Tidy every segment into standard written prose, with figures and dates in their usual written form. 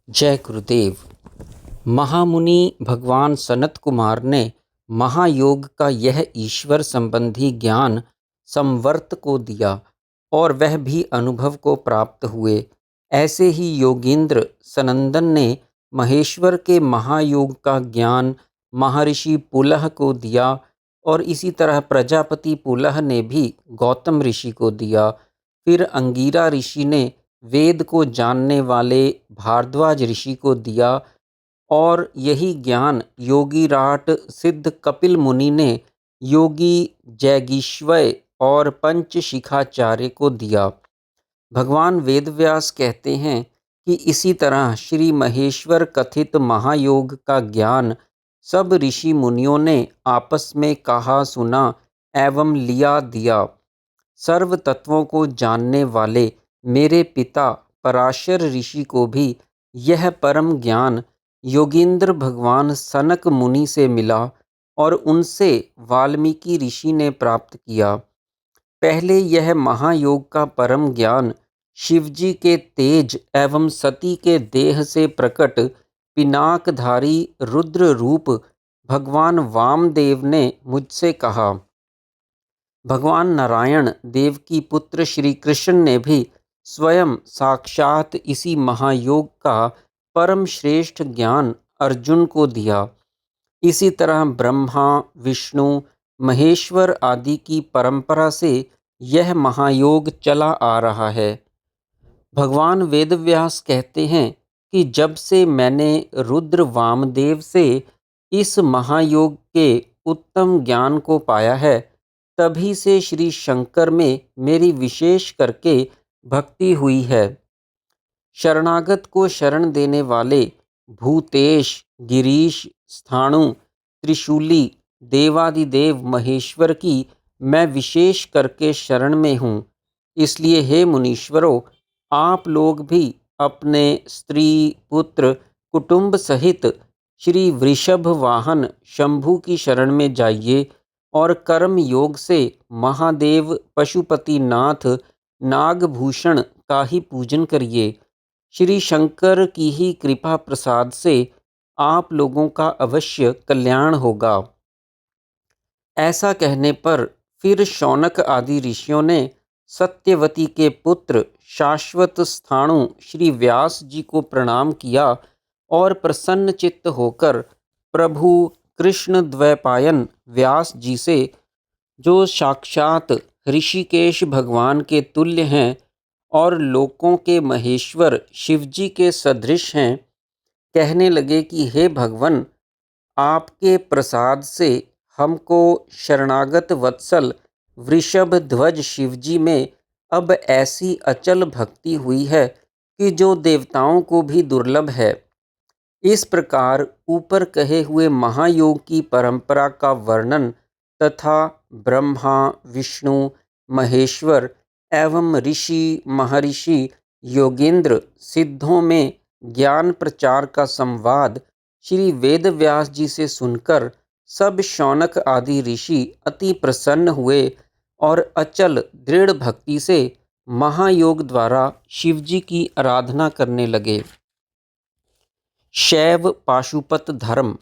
जय गुरुदेव। महामुनि भगवान सनत कुमार ने महायोग का यह ईश्वर संबंधी ज्ञान संवर्त को दिया और वह भी अनुभव को प्राप्त हुए। ऐसे ही योगींद्र सनंदन ने महेश्वर के महायोग का ज्ञान महर्षि पुलह को दिया और इसी तरह प्रजापति पुलह ने भी गौतम ऋषि को दिया। फिर अंगिरा ऋषि ने वेद को जानने वाले भारद्वाज ऋषि को दिया और यही ज्ञान योगीराट सिद्ध कपिल मुनि ने योगी जैगीश्वय और पंचशिखाचार्य को दिया। भगवान वेदव्यास कहते हैं कि इसी तरह श्री महेश्वर कथित महायोग का ज्ञान सब ऋषि मुनियों ने आपस में कहा सुना एवं लिया दिया। सर्व तत्वों को जानने वाले मेरे पिता पराशर ऋषि को भी यह परम ज्ञान योगींद्र भगवान सनक मुनि से मिला और उनसे वाल्मीकि ऋषि ने प्राप्त किया। पहले यह महायोग का परम ज्ञान शिवजी के तेज एवं सती के देह से प्रकट पिनाकधारी रुद्र रूप भगवान वामदेव ने मुझसे कहा। भगवान नारायण देव की पुत्र श्री कृष्ण ने भी स्वयं साक्षात इसी महायोग का परम श्रेष्ठ ज्ञान अर्जुन को दिया। इसी तरह ब्रह्मा विष्णु महेश्वर आदि की परंपरा से यह महायोग चला आ रहा है। भगवान वेदव्यास कहते हैं कि जब से मैंने रुद्र वामदेव से इस महायोग के उत्तम ज्ञान को पाया है, तभी से श्री शंकर में मेरी विशेष करके भक्ति हुई है। शरणागत को शरण देने वाले भूतेश गिरीश स्थाणु त्रिशूली देवादिदेव महेश्वर की मैं विशेष करके शरण में हूँ। इसलिए हे मुनीश्वरों, आप लोग भी अपने स्त्री पुत्र कुटुंब सहित श्री वृषभ वाहन शंभु की शरण में जाइए और कर्म योग से महादेव पशुपतिनाथ नागभूषण का ही पूजन करिए। श्री शंकर की ही कृपा प्रसाद से आप लोगों का अवश्य कल्याण होगा। ऐसा कहने पर फिर शौनक आदि ऋषियों ने सत्यवती के पुत्र शाश्वत स्थाणु श्री व्यास जी को प्रणाम किया और प्रसन्न चित्त होकर प्रभु कृष्ण द्वैपायन व्यास जी से, जो साक्षात ऋषिकेश भगवान के तुल्य हैं और लोकों के महेश्वर शिवजी के सदृश हैं, कहने लगे कि हे भगवन, आपके प्रसाद से हमको शरणागत वत्सल वृषभ ध्वज शिवजी में अब ऐसी अचल भक्ति हुई है कि जो देवताओं को भी दुर्लभ है। इस प्रकार ऊपर कहे हुए महायोग की परंपरा का वर्णन तथा ब्रह्मा विष्णु महेश्वर एवं ऋषि महर्षि योगेंद्र सिद्धों में ज्ञान प्रचार का संवाद श्री वेदव्यास जी से सुनकर सब शौनक आदि ऋषि अति प्रसन्न हुए और अचल दृढ़ भक्ति से महायोग द्वारा शिवजी की आराधना करने लगे। शैव पाशुपत धर्म।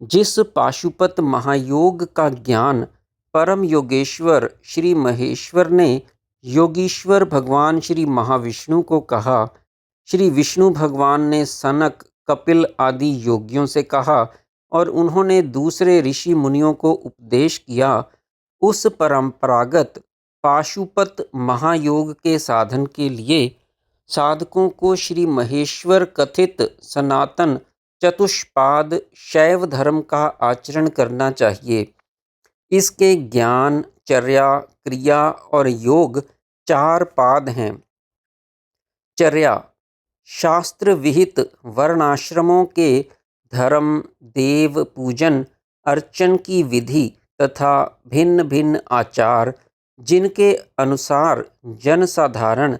जिस पाशुपत महायोग का ज्ञान परम योगेश्वर श्री महेश्वर ने योगीश्वर भगवान श्री महाविष्णु को कहा, श्री विष्णु भगवान ने सनक कपिल आदि योगियों से कहा और उन्होंने दूसरे ऋषि मुनियों को उपदेश किया। उस परंपरागत पाशुपत महायोग के साधन के लिए साधकों को श्री महेश्वर कथित सनातन चतुष्पाद शैव धर्म का आचरण करना चाहिए। इसके ज्ञान चर्या क्रिया और योग 4 पाद हैं। चर्या शास्त्र विहित वर्णाश्रमों के धर्म देव पूजन अर्चन की विधि तथा भिन्न भिन्न आचार जिनके अनुसार जनसाधारण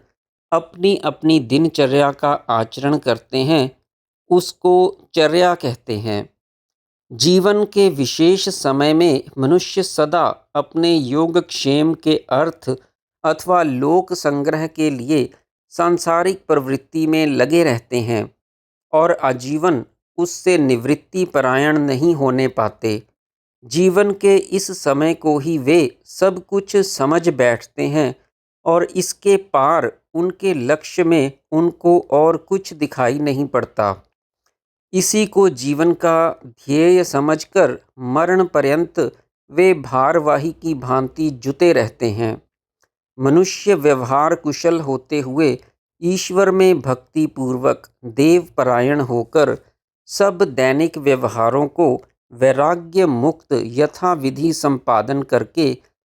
अपनी अपनी दिनचर्या का आचरण करते हैं, उसको चर्या कहते हैं। जीवन के विशेष समय में मनुष्य सदा अपने योगक्षेम के अर्थ अथवा लोक संग्रह के लिए सांसारिक प्रवृत्ति में लगे रहते हैं। और आजीवन उससे निवृत्ति परायण नहीं होने पाते। जीवन के इस समय को ही वे सब कुछ समझ बैठते हैं और इसके पार उनके लक्ष्य में उनको और कुछ दिखाई नहीं पड़ता। इसी को जीवन का ध्येय समझकर मरण पर्यंत वे भारवाही की भांति जुटे रहते हैं। मनुष्य व्यवहार कुशल होते हुए ईश्वर में भक्ति पूर्वक देवपरायण होकर सब दैनिक व्यवहारों को वैराग्य मुक्त यथाविधि संपादन करके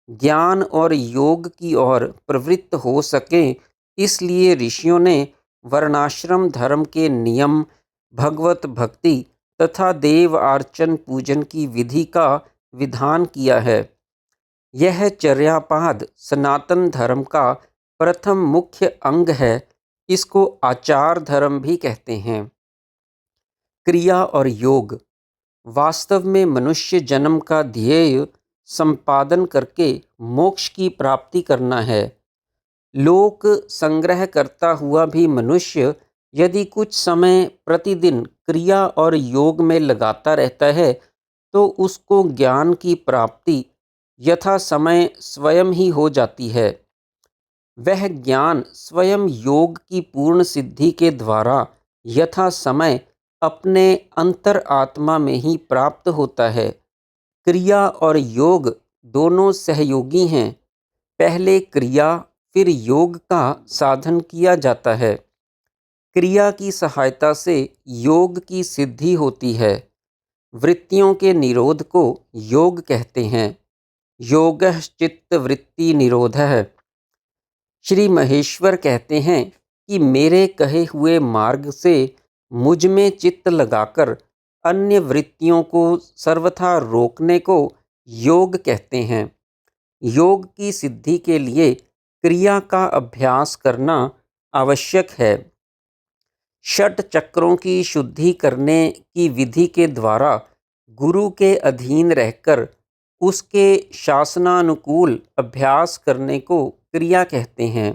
ज्ञान और योग की ओर प्रवृत्त हो सकें, इसलिए ऋषियों ने वर्णाश्रम धर्म के नियम, भगवत भक्ति तथा देव अर्चन पूजन की विधि का विधान किया है। यह चर्यापाद सनातन धर्म का प्रथम मुख्य अंग है। इसको आचार धर्म भी कहते हैं। क्रिया और योग। वास्तव में मनुष्य जन्म का ध्येय संपादन करके मोक्ष की प्राप्ति करना है। लोक संग्रह करता हुआ भी मनुष्य यदि कुछ समय प्रतिदिन क्रिया और योग में लगाता रहता है तो उसको ज्ञान की प्राप्ति यथा समय स्वयं ही हो जाती है। वह ज्ञान स्वयं योग की पूर्ण सिद्धि के द्वारा यथा समय अपने अंतर आत्मा में ही प्राप्त होता है। क्रिया और योग दोनों सहयोगी हैं। पहले क्रिया फिर योग का साधन किया जाता है। क्रिया की सहायता से योग की सिद्धि होती है। वृत्तियों के निरोध को योग कहते हैं। योगः चित्त वृत्ति निरोधः। श्री महेश्वर कहते हैं कि मेरे कहे हुए मार्ग से मुझ में चित्त लगाकर अन्य वृत्तियों को सर्वथा रोकने को योग कहते हैं। योग की सिद्धि के लिए क्रिया का अभ्यास करना आवश्यक है। षट चक्रों की शुद्धि करने की विधि के द्वारा गुरु के अधीन रहकर उसके शासनानुकूल अभ्यास करने को क्रिया कहते हैं।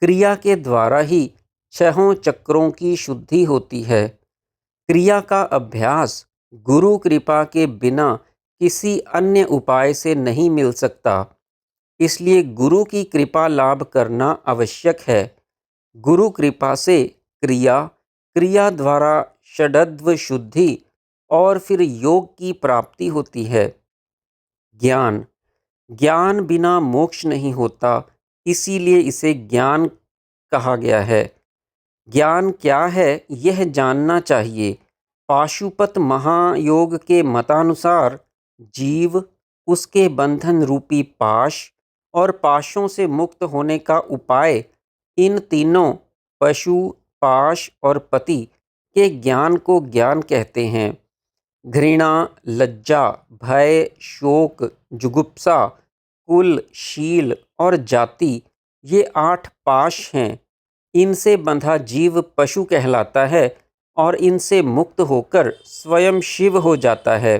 क्रिया के द्वारा ही छहों चक्रों की शुद्धि होती है। क्रिया का अभ्यास गुरु कृपा के बिना किसी अन्य उपाय से नहीं मिल सकता। इसलिए गुरु की कृपा लाभ करना आवश्यक है। गुरु कृपा से क्रिया, क्रिया द्वारा षडद्व शुद्धि और फिर योग की प्राप्ति होती है। ज्ञान। ज्ञान बिना मोक्ष नहीं होता, इसीलिए इसे ज्ञान कहा गया है। ज्ञान क्या है यह जानना चाहिए। पाशुपत महायोग के मतानुसार जीव, उसके बंधन रूपी पाश और पाशों से मुक्त होने का उपाय, इन तीनों पशु, पाश और पति के ज्ञान को ज्ञान कहते हैं। घृणा, लज्जा, भय, शोक, जुगुप्सा, कुल, शील और जाति ये 8 पाश हैं। इनसे बंधा जीव पशु कहलाता है और इनसे मुक्त होकर स्वयं शिव हो जाता है।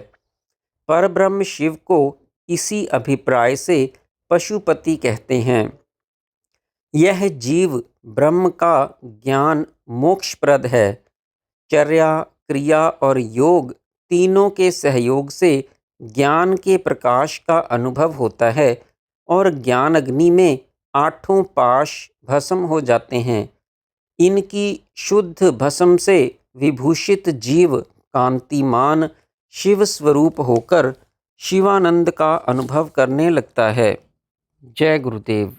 परब्रह्म शिव को इसी अभिप्राय से पशुपति कहते हैं। यह जीव ब्रह्म का ज्ञान मोक्षप्रद है। चर्या, क्रिया और योग तीनों के सहयोग से ज्ञान के प्रकाश का अनुभव होता है और ज्ञान अग्नि में 8 पाश भस्म हो जाते हैं। इनकी शुद्ध भस्म से विभूषित जीव कांतिमान शिव स्वरूप होकर शिवानंद का अनुभव करने लगता है। जय गुरुदेव।